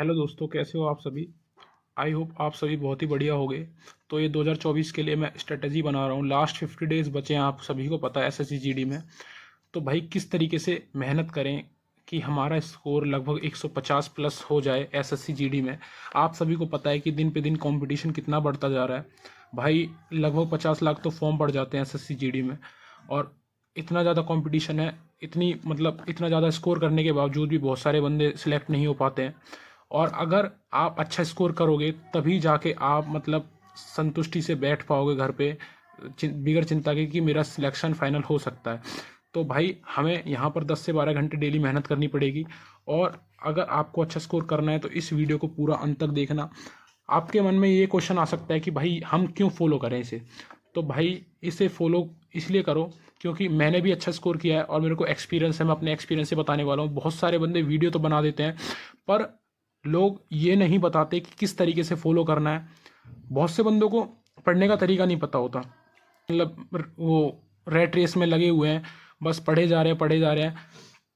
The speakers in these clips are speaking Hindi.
हेलो दोस्तों, कैसे हो आप सभी। आई होप आप सभी बहुत ही बढ़िया होंगे। तो ये 2024 के लिए मैं स्ट्रेटजी बना रहा हूँ। लास्ट 50 डेज बचे हैं, आप सभी को पता है एसएससी जीडी में। तो भाई किस तरीके से मेहनत करें कि हमारा स्कोर लगभग 150 प्लस हो जाए एसएससी जीडी में। आप सभी को पता है कि दिन पे दिन कंपटीशन कितना बढ़ता जा रहा है। भाई लगभग 50 लाख तो फॉर्म पड़ जाते हैं एसएससी जीडी में, और इतना ज़्यादा कंपटीशन है। इतनी मतलब इतना ज़्यादा स्कोर करने के बावजूद भी बहुत सारे बंदे सिलेक्ट नहीं हो पाते हैं। और अगर आप अच्छा स्कोर करोगे तभी जाके आप मतलब संतुष्टि से बैठ पाओगे घर पे, बिगड़ चिंता के कि मेरा सिलेक्शन फाइनल हो सकता है। तो भाई हमें यहाँ पर 10 से 12 घंटे डेली मेहनत करनी पड़ेगी। और अगर आपको अच्छा स्कोर करना है तो इस वीडियो को पूरा अंत तक देखना। आपके मन में ये क्वेश्चन आ सकता है कि भाई हम क्यों फॉलो करें इसे। तो भाई इसे फॉलो इसलिए करो क्योंकि मैंने भी अच्छा स्कोर किया है और मेरे को एक्सपीरियंस है। मैं अपने एक्सपीरियंस से बताने वाला हूँ। बहुत सारे बंदे वीडियो तो बना देते हैं पर लोग ये नहीं बताते कि किस तरीके से फॉलो करना है। बहुत से बंदों को पढ़ने का तरीका नहीं पता होता, मतलब वो रेट रेस में लगे हुए हैं, बस पढ़े जा रहे हैं,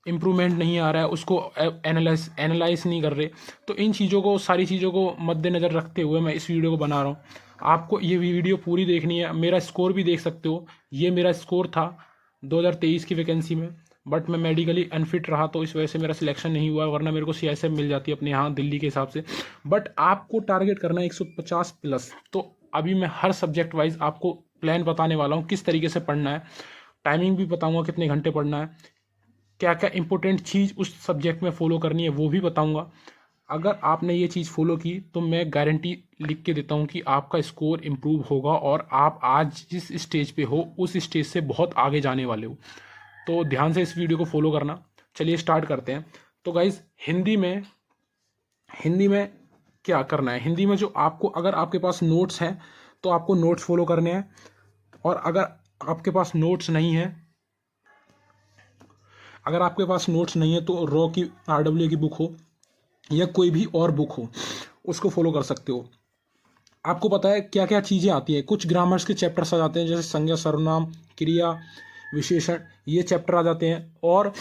इम्प्रूवमेंट नहीं आ रहा है, उसको एनालाइज नहीं कर रहे। तो इन चीज़ों को, सारी चीज़ों को मद्देनज़र रखते हुए मैं इस वीडियो को बना रहा हूँ। आपको ये वीडियो पूरी देखनी है। मेरा स्कोर भी देख सकते हो, ये मेरा स्कोर था 2023 की वैकेंसी में। बट मैं मेडिकली अनफिट रहा तो इस वजह से मेरा सिलेक्शन नहीं हुआ, वरना मेरे को सीआईएसएफ मिल जाती अपने यहाँ दिल्ली के हिसाब से। बट आपको टारगेट करना है 150 प्लस। तो अभी मैं हर सब्जेक्ट वाइज आपको प्लान बताने वाला हूँ, किस तरीके से पढ़ना है। टाइमिंग भी बताऊंगा कितने घंटे पढ़ना है, क्या क्या इंपॉर्टेंट चीज़ उस सब्जेक्ट में फॉलो करनी है वो भी बताऊंगा। अगर आपने ये चीज़ फॉलो की तो मैं गारंटी लिख के देता हूँ कि आपका स्कोर इम्प्रूव होगा और आप आज जिस स्टेज पे हो उस स्टेज से बहुत आगे जाने वाले हो। तो ध्यान से इस वीडियो को फॉलो करना। चलिए स्टार्ट करते हैं। तो गाइज हिंदी में क्या करना है। हिंदी में जो आपको, अगर आपके पास नोट्स हैं तो आपको नोट्स फॉलो करने हैं, और अगर आपके पास नोट्स नहीं है, अगर आपके पास नोट्स नहीं है तो रॉ की आरडब्ल्यू की बुक हो या कोई भी और बुक हो उसको फॉलो कर सकते हो। आपको पता है क्या क्या चीज़ें आती हैं। कुछ ग्रामर्स के चैप्टर्स आ जाते हैं, जैसे संज्ञा, सर्वनाम, क्रिया, विशेषण, ये चैप्टर आ जाते हैं। और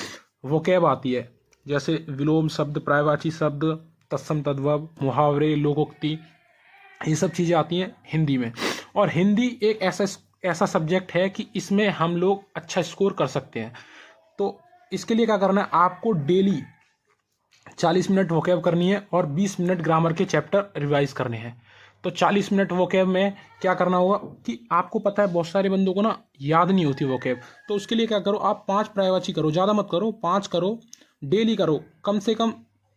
वोकैब आती है, जैसे विलोम शब्द, पर्यायवाची शब्द, तत्सम तद्भव, मुहावरे, लोकोक्ति, ये सब चीज़ें आती हैं हिंदी में। और हिंदी एक ऐसा सब्जेक्ट है कि इसमें हम लोग अच्छा स्कोर कर सकते हैं। तो इसके लिए क्या करना है, आपको डेली 40 मिनट वोकैब करनी है और 20 मिनट ग्रामर के चैप्टर रिवाइज करने हैं। तो 40 मिनट वोकैब में क्या करना होगा कि आपको पता है बहुत सारे बंदों को ना याद नहीं होती वोकैब। तो उसके लिए क्या करो, आप 5 पर्यायवाची करो, ज़्यादा मत करो, 5 करो, डेली करो, कम से कम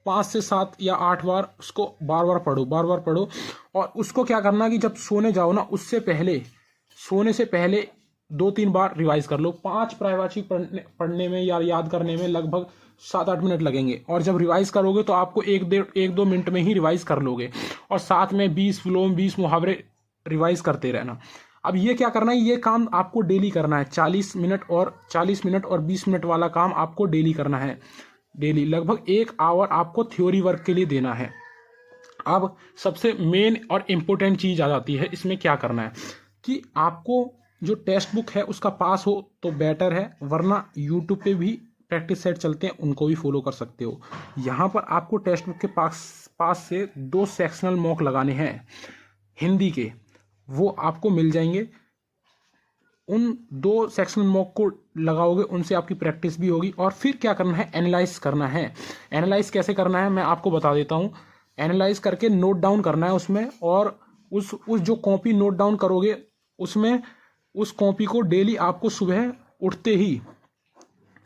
5 से 7 या 8 बार उसको बार बार पढ़ो। और उसको क्या करना कि जब सोने जाओ ना, उससे पहले, सोने से पहले 2-3 बार रिवाइज कर लो। 5 पर्यायवाची पढ़ने में या याद करने में लगभग 7-8 मिनट लगेंगे, और जब रिवाइज करोगे तो आपको 1-2 मिनट में ही रिवाइज कर लोगे। और साथ में 20 विलोम, 20 मुहावरे रिवाइज करते रहना। अब ये क्या करना है, ये काम आपको डेली करना है। 40 मिनट और 20 मिनट वाला काम आपको डेली करना है। डेली लगभग 1 आवर आपको थ्योरी वर्क के लिए देना है। अब सबसे मेन और इम्पोर्टेंट चीज़ आ जाती है, इसमें क्या करना है कि आपको जो टेक्स्ट बुक है उसका पास हो तो बेटर है, वरना यूट्यूब पे भी प्रैक्टिस सेट चलते हैं, उनको भी फॉलो कर सकते हो। यहाँ पर आपको टेक्स्ट बुक के पास से 2 सेक्शनल मॉक लगाने हैं हिंदी के, वो आपको मिल जाएंगे। उन 2 सेक्शनल मॉक को लगाओगे, उनसे आपकी प्रैक्टिस भी होगी। और फिर क्या करना है, एनालाइज करना है। एनालाइज कैसे करना है मैं आपको बता देता हूँ। एनालाइज करके नोट डाउन करना है उसमें, और उस जो कॉपी नोट डाउन करोगे उसमें, उस कॉपी को डेली आपको सुबह उठते ही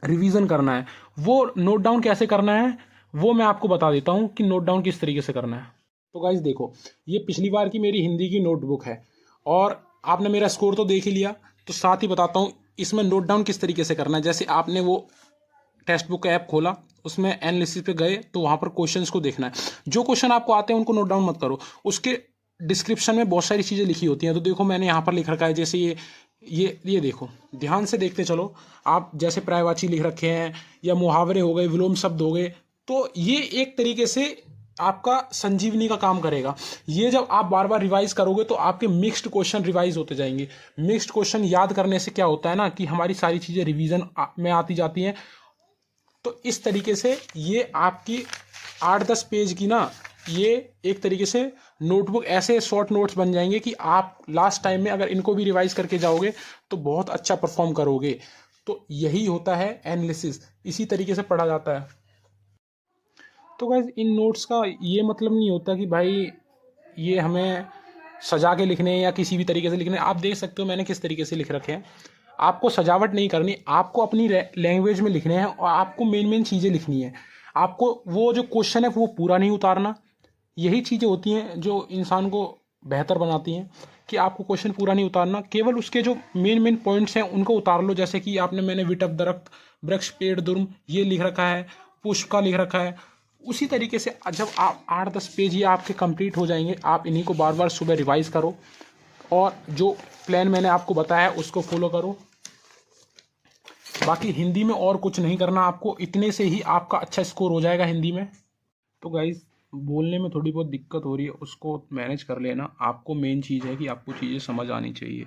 रिवीजन करना है। वो नोट डाउन कैसे करना है वो मैं आपको बता देता हूँ कि नोट डाउन किस तरीके से करना है। तो गाइज देखो, ये पिछली बार की मेरी हिंदी की नोटबुक है, और आपने मेरा स्कोर तो देख ही लिया। तो साथ ही बताता हूँ इसमें नोट डाउन किस तरीके से करना है। जैसे आपने वो टेक्स्ट बुक ऐप खोला, उसमें एनालिसिस पे गए तो वहाँ पर क्वेश्चंस को देखना है। जो क्वेश्चन आपको आते हैं उनको नोट डाउन मत करो, उसके डिस्क्रिप्शन में बहुत सारी चीज़ें लिखी होती हैं। तो देखो मैंने यहाँ पर लिख रखा है, जैसे ये देखो, ध्यान से देखते चलो आप। जैसे पर्यायवाची लिख रखे हैं, या मुहावरे हो गए, विलोम शब्द हो गए, तो ये एक तरीके से आपका संजीवनी का काम करेगा। ये जब आप बार बार रिवाइज करोगे तो आपके मिक्स्ड क्वेश्चन रिवाइज होते जाएंगे। मिक्स्ड क्वेश्चन याद करने से क्या होता है ना कि हमारी सारी चीज़ें रिवीजन में आती जाती हैं। तो इस तरीके से ये आपकी 8-10 पेज की ना ये एक तरीके से नोटबुक ऐसे शॉर्ट नोट्स बन जाएंगे कि आप लास्ट टाइम में अगर इनको भी रिवाइज करके जाओगे तो बहुत अच्छा परफॉर्म करोगे। तो यही होता है एनालिसिस, इसी तरीके से पढ़ा जाता है। तो गाइस इन नोट्स का ये मतलब नहीं होता कि भाई ये हमें सजा के लिखने हैं या किसी भी तरीके से लिखने हैं। आप देख सकते हो मैंने किस तरीके से लिख रखे हैं। आपको सजावट नहीं करनी, आपको अपनी लैंग्वेज में लिखने हैं और आपको मेन मेन चीज़ें लिखनी है। आपको वो जो क्वेश्चन है वो पूरा नहीं उतारना। यही चीज़ें होती हैं जो इंसान को बेहतर बनाती हैं, कि आपको क्वेश्चन पूरा नहीं उतारना, केवल उसके जो मेन मेन पॉइंट्स हैं उनको उतार लो। जैसे कि मैंने विटअप दरख्त, वृक्ष, पेड़, दुर्म ये लिख रखा है, पुष्प का लिख रखा है। उसी तरीके से जब आप 8-10 पेज ये आपके कंप्लीट हो जाएंगे, आप इन्हीं को बार बार सुबह रिवाइज करो और जो प्लान मैंने आपको बताया है उसको फॉलो करो। बाकी हिंदी में और कुछ नहीं करना आपको, इतने से ही आपका अच्छा स्कोर हो जाएगा हिंदी में। तो गाइज बोलने में थोड़ी बहुत दिक्कत हो रही है, उसको मैनेज कर लेना। आपको मेन चीज़ है कि आपको चीज़ें समझ आनी चाहिए।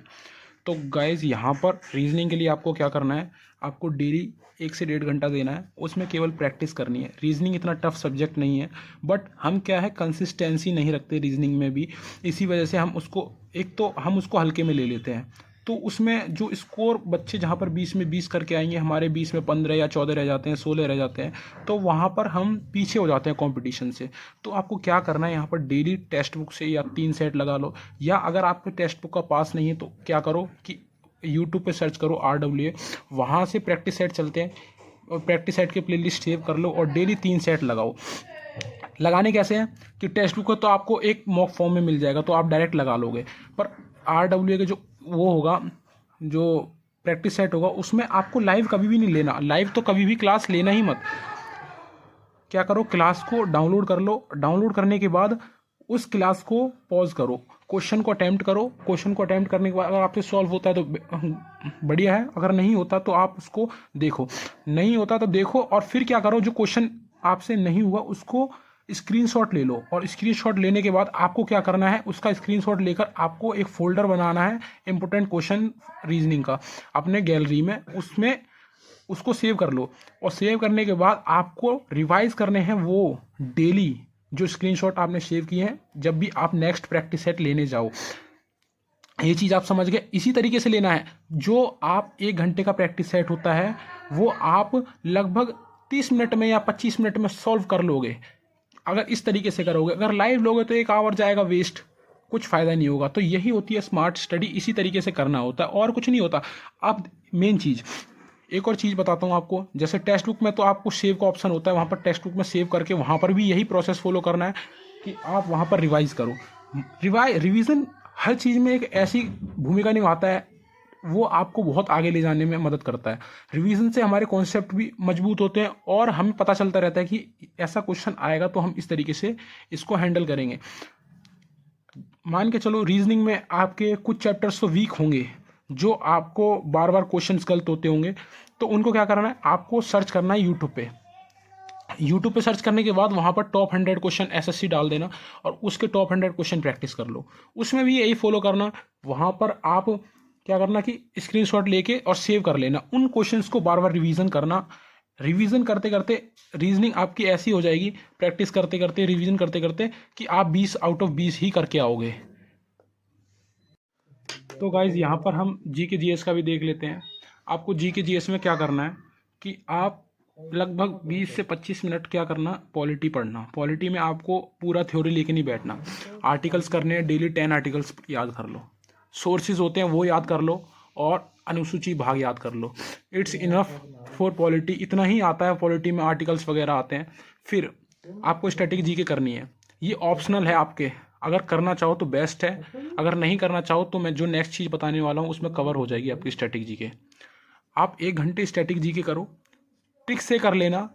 तो गाइज यहाँ पर रीजनिंग के लिए आपको क्या करना है, आपको डेली 1 से 1.5 घंटा देना है, उसमें केवल प्रैक्टिस करनी है। रीजनिंग इतना टफ सब्जेक्ट नहीं है, बट हम क्या है कंसिस्टेंसी नहीं रखते रीजनिंग में भी, इसी वजह से हम उसको हम उसको हल्के में ले लेते हैं। तो उसमें जो स्कोर बच्चे जहाँ पर 20 में 20 करके आएंगे, हमारे 20 में 15 या 14 रह जाते हैं, 16 रह जाते हैं, तो वहाँ पर हम पीछे हो जाते हैं कंपटीशन से। तो आपको क्या करना है, यहाँ पर डेली टेक्स्ट बुक से या 3 सेट लगा लो, या अगर आपके टेक्स्ट बुक का पास नहीं है तो क्या करो कि यूट्यूब पे सर्च करो RWA, वहाँ से प्रैक्टिस सेट चलते हैं और प्रैक्टिस सेट के प्लेलिस्ट सेव कर लो और डेली 3 सेट लगाओ। लगाने कैसे हैं कि टेक्स्ट बुक तो आपको एक मॉक फॉर्म में मिल जाएगा तो आप डायरेक्ट लगा लोगे, पर RWA के जो वो होगा, जो प्रैक्टिस सेट होगा, उसमें आपको लाइव कभी भी नहीं लेना। लाइव तो कभी भी क्लास लेना ही मत। क्या करो, क्लास को डाउनलोड कर लो, डाउनलोड करने के बाद उस क्लास को पॉज करो, क्वेश्चन को अटैम्प्ट करो। क्वेश्चन को अटैम्प्ट करने के बाद अगर आपसे सॉल्व होता है तो बढ़िया है, अगर नहीं होता तो आप उसको देखो, नहीं होता तो देखो। और फिर क्या करो, जो क्वेश्चन आपसे नहीं हुआ उसको स्क्रीनशॉट ले लो, और स्क्रीनशॉट लेने के बाद आपको क्या करना है, उसका स्क्रीनशॉट लेकर आपको एक फोल्डर बनाना है इंपॉर्टेंट क्वेश्चन रीजनिंग का अपने गैलरी में, उसमें उसको सेव कर लो। और सेव करने के बाद आपको रिवाइज करने हैं वो डेली जो स्क्रीनशॉट आपने सेव किए हैं, जब भी आप नेक्स्ट प्रैक्टिस सेट लेने जाओ। ये चीज़ आप समझ गए। इसी तरीके से लेना है, जो आप 1 घंटे का प्रैक्टिस सेट होता है वो आप लगभग 30 मिनट में या 25 मिनट में सॉल्व कर लोगे, अगर इस तरीके से करोगे। अगर लाइव लोगे तो 1 आवर जाएगा वेस्ट, कुछ फ़ायदा नहीं होगा। तो यही होती है स्मार्ट स्टडी, इसी तरीके से करना होता है और कुछ नहीं होता। अब मेन चीज़, एक और चीज़ बताता हूँ आपको, जैसे टेक्स्ट बुक में तो आपको सेव का ऑप्शन होता है, वहाँ पर टेक्स्ट बुक में सेव करके वहाँ पर भी यही प्रोसेस फॉलो करना है कि आप वहाँ पर रिवाइज करो। रिवीजन हर चीज़ में एक ऐसी भूमिका निभाता है, वो आपको बहुत आगे ले जाने में मदद करता है। रिवीजन से हमारे कॉन्सेप्ट भी मजबूत होते हैं और हमें पता चलता रहता है कि ऐसा क्वेश्चन आएगा तो हम इस तरीके से इसको हैंडल करेंगे। मान के चलो रीजनिंग में आपके कुछ चैप्टर्स तो वीक होंगे, जो आपको बार बार क्वेश्चंस गलत होते होंगे, तो उनको क्या करना है, आपको सर्च करना है यूट्यूब पे। यूट्यूब पे सर्च करने के बाद वहाँ पर टॉप 100 क्वेश्चन SSC डाल देना और उसके टॉप 100 क्वेश्चन प्रैक्टिस कर लो। उसमें भी यही फॉलो करना, वहाँ पर आप क्या करना कि स्क्रीनशॉट लेके और सेव कर लेना, उन क्वेश्चंस को बार बार रिवीजन करना। रिवीजन करते करते रीजनिंग आपकी ऐसी हो जाएगी, प्रैक्टिस करते करते, रिवीजन करते करते, कि आप 20 आउट ऑफ 20 ही करके आओगे। तो गाइज यहाँ पर हम GK GS का भी देख लेते हैं। आपको GK GS में क्या करना है कि आप लगभग 20 से 25 मिनट क्या करना, पॉलिटी पढ़ना। पॉलिटी में आपको पूरा थ्योरी लेके नहीं बैठना, आर्टिकल्स करने हैं, डेली 10 आर्टिकल्स याद कर लो, सोर्सेज होते हैं वो याद कर लो, और अनुसूची भाग याद कर लो। इट्स इनफ फॉर पॉलिटी, इतना ही आता है पॉलिटी में, आर्टिकल्स वगैरह आते हैं। फिर आपको स्टैटिक GK करनी है, ये ऑप्शनल है आपके, अगर करना चाहो तो बेस्ट है, अगर नहीं करना चाहो तो मैं जो नेक्स्ट चीज़ बताने वाला हूँ उसमें कवर हो जाएगी आपकी स्टैटिक GK। आप 1 घंटे स्टैटिक GK करो, ट्रिक से कर लेना।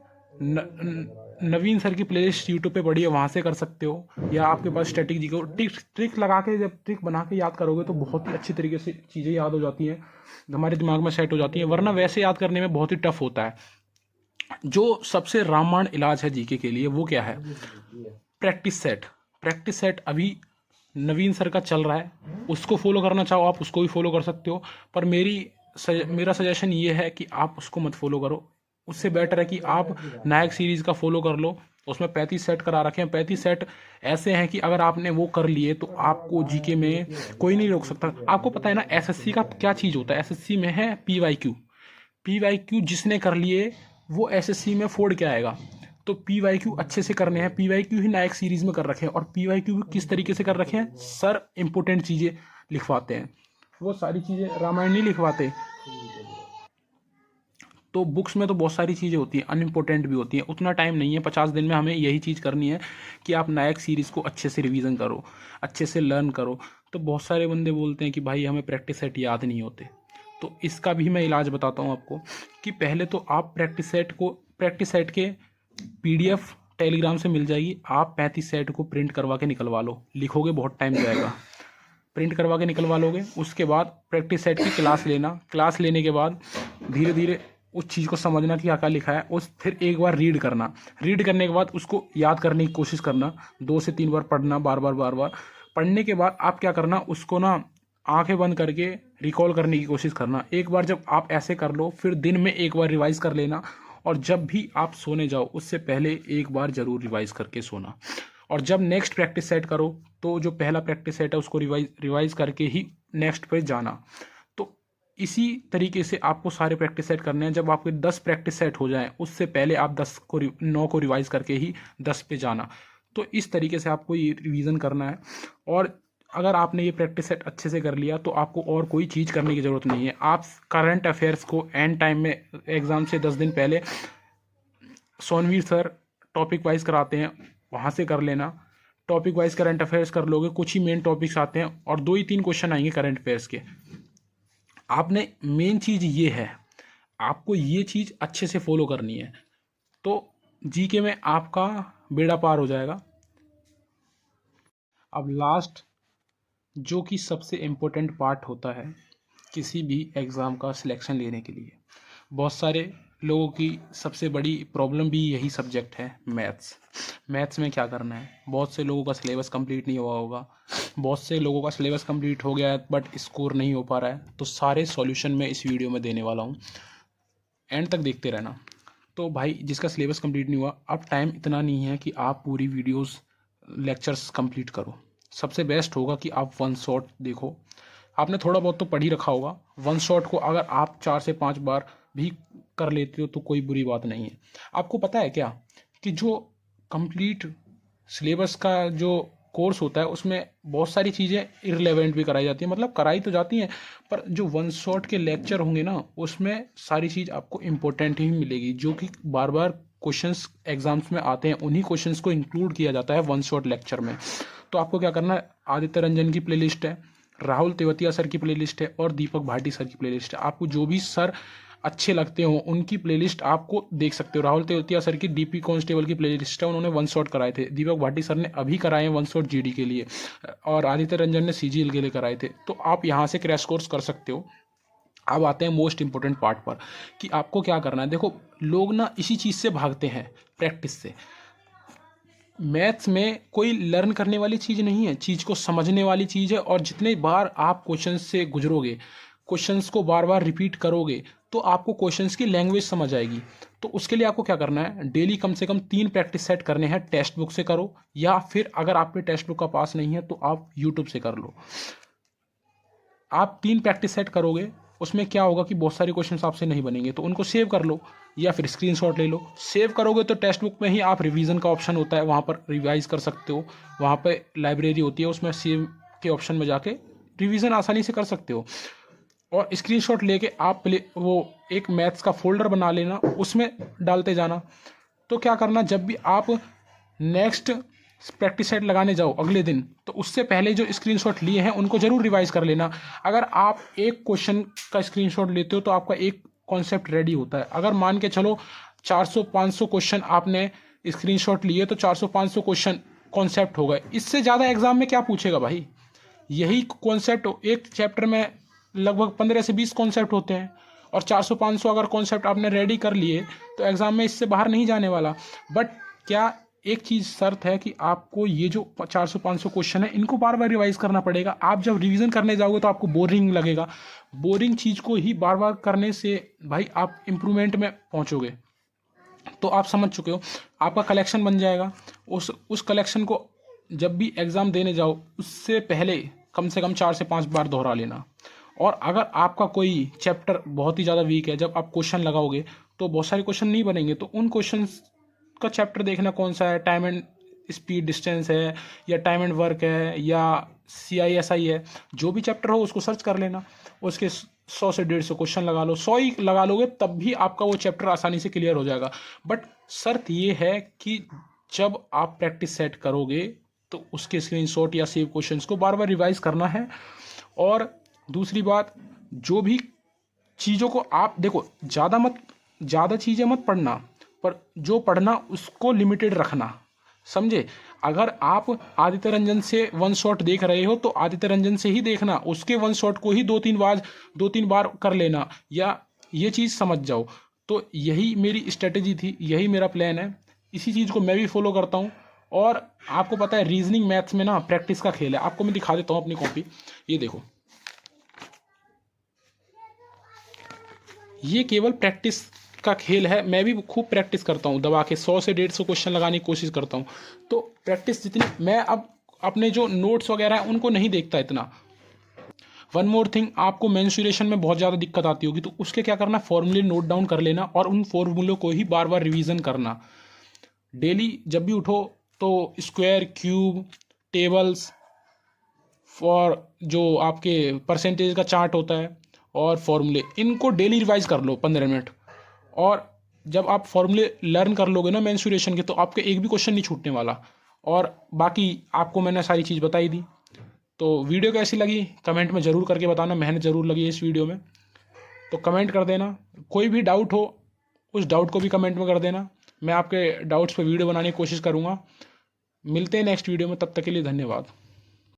नवीन सर की प्लेलिस्ट यूट्यूब पे पड़ी है, वहाँ से कर सकते हो, या आपके पास स्टैटिक GK को ट्रिक लगा के, जब ट्रिक बना के याद करोगे तो बहुत ही अच्छी तरीके से चीज़ें याद हो जाती हैं, हमारे दिमाग में सेट हो जाती हैं, वरना वैसे याद करने में बहुत ही टफ होता है। जो सबसे रामबाण इलाज है GK के लिए वो क्या है, प्रैक्टिस सेट। प्रैक्टिस सेट अभी नवीन सर का चल रहा है, उसको फॉलो करना चाहो आप उसको भी फॉलो कर सकते हो, पर मेरा सजेशन ये है कि आप उसको मत फॉलो करो। उससे बेटर है कि आप नायक सीरीज़ का फॉलो कर लो, उसमें 35 सेट करा रखे हैं। 35 सेट ऐसे हैं कि अगर आपने वो कर लिए तो आपको जीके में कोई नहीं रोक सकता। आपको पता है ना एसएससी का क्या चीज़ होता है? एसएससी में है पीवाईक्यू। पीवाईक्यू जिसने कर लिए वो एसएससी में फोड़ के आएगा। तो पीवाईक्यू अच्छे से करने हैं। पीवाईक्यू ही नायक सीरीज में कर रखे हैं। और पीवाईक्यू किस तरीके से कर रखे हैं? सर इंपोर्टेंट चीज़ें लिखवाते हैं, वो सारी चीज़ें रामायण नहीं लिखवाते। तो बुक्स में तो बहुत सारी चीज़ें होती हैं, अनइम्पोर्टेंट भी होती हैं। उतना टाइम नहीं है, 50 दिन में हमें यही चीज़ करनी है कि आप नायक सीरीज़ को अच्छे से रिवीजन करो, अच्छे से लर्न करो। तो बहुत सारे बंदे बोलते हैं कि भाई हमें प्रैक्टिस सेट याद नहीं होते। तो इसका भी मैं इलाज बताता हूँ आपको कि पहले तो आप प्रैक्टिस सेट के PDF टेलीग्राम से मिल जाएगी। आप 35 सेट को प्रिंट करवा के निकलवा लो। लिखोगे बहुत टाइम जाएगा, प्रिंट करवा के निकलवा लोगे। उसके बाद प्रैक्टिस सेट की क्लास लेना। क्लास लेने के बाद धीरे धीरे उस चीज़ को समझना कि क्या लिखा है। उस फिर एक बार रीड करना। रीड करने के बाद उसको याद करने की कोशिश करना। 2 से 3 बार पढ़ना, बार बार पढ़ने के बाद आप क्या करना, उसको ना आंखें बंद करके रिकॉल करने की कोशिश करना। एक बार जब आप ऐसे कर लो, फिर दिन में एक बार रिवाइज कर लेना। और जब भी आप सोने जाओ उससे पहले एक बार ज़रूर रिवाइज करके सोना। और जब नेक्स्ट प्रैक्टिस सेट करो तो जो पहला प्रैक्टिस सेट है उसको रिवाइज करके ही नेक्स्ट पे जाना। तो इसी तरीके से आपको सारे प्रैक्टिस सेट करने हैं। जब आपके 10 प्रैक्टिस सेट हो जाएं उससे पहले आप 9 को रिवाइज करके ही 10 पे जाना। तो इस तरीके से आपको ये रिवीजन करना है। और अगर आपने ये प्रैक्टिस सेट अच्छे से कर लिया तो आपको और कोई चीज़ करने की ज़रूरत नहीं है। आप करंट अफेयर्स को एंड टाइम में एग्ज़ाम से 10 दिन पहले सोनवीर सर टॉपिक वाइज कराते हैं, वहाँ से कर लेना। टॉपिक वाइज करंट अफेयर्स कर लोगे, कुछ ही मेन टॉपिक्स आते हैं और 2 ही 3 क्वेश्चन आएंगे करंट अफेयर्स के। आपने मेन चीज़ ये है, आपको ये चीज़ अच्छे से फॉलो करनी है तो जीके में आपका बेड़ा पार हो जाएगा। अब लास्ट जो कि सबसे इम्पोर्टेंट पार्ट होता है किसी भी एग्ज़ाम का सिलेक्शन लेने के लिए, बहुत सारे लोगों की सबसे बड़ी प्रॉब्लम भी यही सब्जेक्ट है, मैथ्स। मैथ्स में क्या करना है? बहुत से लोगों का सिलेबस कंप्लीट नहीं हुआ होगा, बहुत से लोगों का सिलेबस कंप्लीट हो गया है बट स्कोर नहीं हो पा रहा है। तो सारे सॉल्यूशन मैं इस वीडियो में देने वाला हूँ, एंड तक देखते रहना। तो भाई जिसका सिलेबस कंप्लीट नहीं हुआ, अब टाइम इतना नहीं है कि आप पूरी वीडियोस लेक्चर्स कंप्लीट करो। सबसे बेस्ट होगा कि आप वन शॉट देखो। आपने थोड़ा बहुत तो पढ़ ही रखा होगा, वन शॉट को अगर आप 4 से 5 बार भी कर लेते हो तो कोई बुरी बात नहीं है। आपको पता है क्या कि जो कंप्लीट सिलेबस का जो कोर्स होता है उसमें बहुत सारी चीज़ें इररिलेवेंट भी कराई जाती हैं, मतलब कराई तो जाती हैं पर जो वन शॉट के लेक्चर होंगे ना उसमें सारी चीज़ आपको इम्पोर्टेंट ही मिलेगी, जो कि बार बार क्वेश्चंस एग्जाम्स में आते हैं। उन्हीं क्वेश्चंस को इंक्लूड किया जाता है वन शॉट लेक्चर में। तो आपको क्या करना है, आदित्य रंजन की प्लेलिस्ट है, राहुल तेवतिया सर की प्लेलिस्ट है और दीपक भाटी सर की प्लेलिस्ट है। आपको जो भी सर अच्छे लगते हो उनकी प्लेलिस्ट आपको देख सकते हो। राहुल तेवतिया सर की डीपी कांस्टेबल की प्लेलिस्ट है, उन्होंने वन शॉट कराए थे। दीपक भाटी सर ने अभी कराए हैं वन शॉट जीडी के लिए, और आदित्य रंजन ने सीजीएल के लिए कराए थे। तो आप यहाँ से क्रैश कोर्स कर सकते हो। अब आते हैं मोस्ट इंपॉर्टेंट पार्ट पर कि आपको क्या करना है। देखो लोग ना इसी चीज़ से भागते हैं, प्रैक्टिस से। मैथ्स में कोई लर्न करने वाली चीज़ नहीं है, चीज़ को समझने वाली चीज़ है। और जितने बार आप क्वेश्चन से गुजरोगे, क्वेश्चंस को बार बार रिपीट करोगे तो आपको क्वेश्चंस की लैंग्वेज समझ आएगी। तो उसके लिए आपको क्या करना है, डेली कम से कम 3 प्रैक्टिस सेट करने हैं। टेक्स्ट बुक से करो या फिर अगर आप पे टेक्स्ट बुक का पास नहीं है तो आप यूट्यूब से कर लो। आप 3 प्रैक्टिस सेट करोगे, उसमें क्या होगा कि बहुत सारे क्वेश्चंस आपसे नहीं बनेंगे तो उनको सेव कर लो या फिर स्क्रीनशॉट ले लो। सेव करोगे तो टेक्स्ट बुक में ही आप रिवीजन का ऑप्शन होता है, वहाँ पर रिवाइज कर सकते हो। वहाँ पर लाइब्रेरी होती है, उसमें सेव के ऑप्शन में जाके रिवीजन आसानी से कर सकते हो। और स्क्रीनशॉट लेके आप वो एक मैथ्स का फोल्डर बना लेना, उसमें डालते जाना। तो क्या करना, जब भी आप नेक्स्ट प्रैक्टिस सेट लगाने जाओ अगले दिन, तो उससे पहले जो स्क्रीनशॉट लिए हैं उनको जरूर रिवाइज कर लेना। अगर आप एक क्वेश्चन का स्क्रीनशॉट लेते हो तो आपका एक कॉन्सेप्ट रेडी होता है। अगर मान के चलो 400-500 क्वेश्चन आपने स्क्रीनशॉट लिए तो 400-500 क्वेश्चन कॉन्सेप्ट हो गए। इससे ज़्यादा एग्जाम में क्या पूछेगा भाई? यही कॉन्सेप्ट एक चैप्टर में लगभग 15 से 20 कॉन्सेप्ट होते हैं, और 400-500 अगर कॉन्सेप्ट आपने रेडी कर लिए तो एग्ज़ाम में इससे बाहर नहीं जाने वाला। बट क्या एक चीज़ शर्त है कि आपको ये जो 400-500 क्वेश्चन है इनको बार बार रिवाइज करना पड़ेगा। आप जब रिवीजन करने जाओगे तो आपको बोरिंग लगेगा। बोरिंग चीज़ को ही बार बार करने से भाई आप इम्प्रूवमेंट में पहुँचोगे। तो आप समझ चुके हो, आपका कलेक्शन बन जाएगा। उस कलेक्शन को जब भी एग्ज़ाम देने जाओ उससे पहले कम से कम 4 से 5 बार दोहरा लेना। और अगर आपका कोई चैप्टर बहुत ही ज़्यादा वीक है, जब आप क्वेश्चन लगाओगे तो बहुत सारे क्वेश्चन नहीं बनेंगे, तो उन क्वेश्चंस का चैप्टर देखना कौन सा है, टाइम एंड स्पीड डिस्टेंस है या टाइम एंड वर्क है या CISI है, जो भी चैप्टर हो उसको सर्च कर लेना, उसके 100 से 150 क्वेश्चन लगा लो, 100 ही लगा लोगे तब भी आपका वो चैप्टर आसानी से क्लियर हो जाएगा। बट शर्त ये है कि जब आप प्रैक्टिस सेट करोगे तो उसके स्क्रीनशॉट या सेव क्वेश्चंस को बार बार रिवाइज करना है। और दूसरी बात, जो भी चीज़ों को आप देखो, ज़्यादा चीज़ें मत पढ़ना, पर जो पढ़ना उसको लिमिटेड रखना, समझे। अगर आप आदित्य रंजन से वन शॉट देख रहे हो तो आदित्य रंजन से ही देखना, उसके वन शॉट को ही 2-3 बार कर लेना, या ये चीज़ समझ जाओ। तो यही मेरी स्ट्रेटेजी थी, यही मेरा प्लान है, इसी चीज़ को मैं भी फॉलो करता हूँ। और आपको पता है रीजनिंग मैथ्स में ना प्रैक्टिस का खेल है। आपको मैं दिखा देता हूँ अपनी कॉपी, ये देखो, ये केवल प्रैक्टिस का खेल है। मैं भी खूब प्रैक्टिस करता हूँ, दबा के 100 से 150 क्वेश्चन लगाने की कोशिश करता हूँ। तो प्रैक्टिस जितनी, मैं अब अपने जो नोट्स वगैरह हैं उनको नहीं देखता इतना। वन मोर थिंग, आपको मेंसुरेशन में बहुत ज़्यादा दिक्कत आती होगी, तो उसके क्या करना, फॉर्मूले नोट डाउन कर लेना और उन फॉर्मूलों को ही बार बार रिवीजन करना। डेली जब भी उठो तो स्क्वायर, क्यूब, टेबल्स, फॉर जो आपके परसेंटेज का चार्ट होता है और फॉर्मूले, इनको डेली रिवाइज कर लो 15 मिनट। और जब आप फॉर्मूले लर्न कर लोगे ना मेंसुरेशन के, तो आपके एक भी क्वेश्चन नहीं छूटने वाला। और बाकी आपको मैंने सारी चीज़ बताई दी। तो वीडियो कैसी लगी कमेंट में ज़रूर करके बताना, मेहनत ज़रूर लगी है इस वीडियो में, तो कमेंट कर देना। कोई भी डाउट हो उस डाउट को भी कमेंट में कर देना, मैं आपके डाउट्स पे वीडियो बनाने की कोशिश करूँगा। मिलते हैं नेक्स्ट वीडियो में, तब तक के लिए धन्यवाद।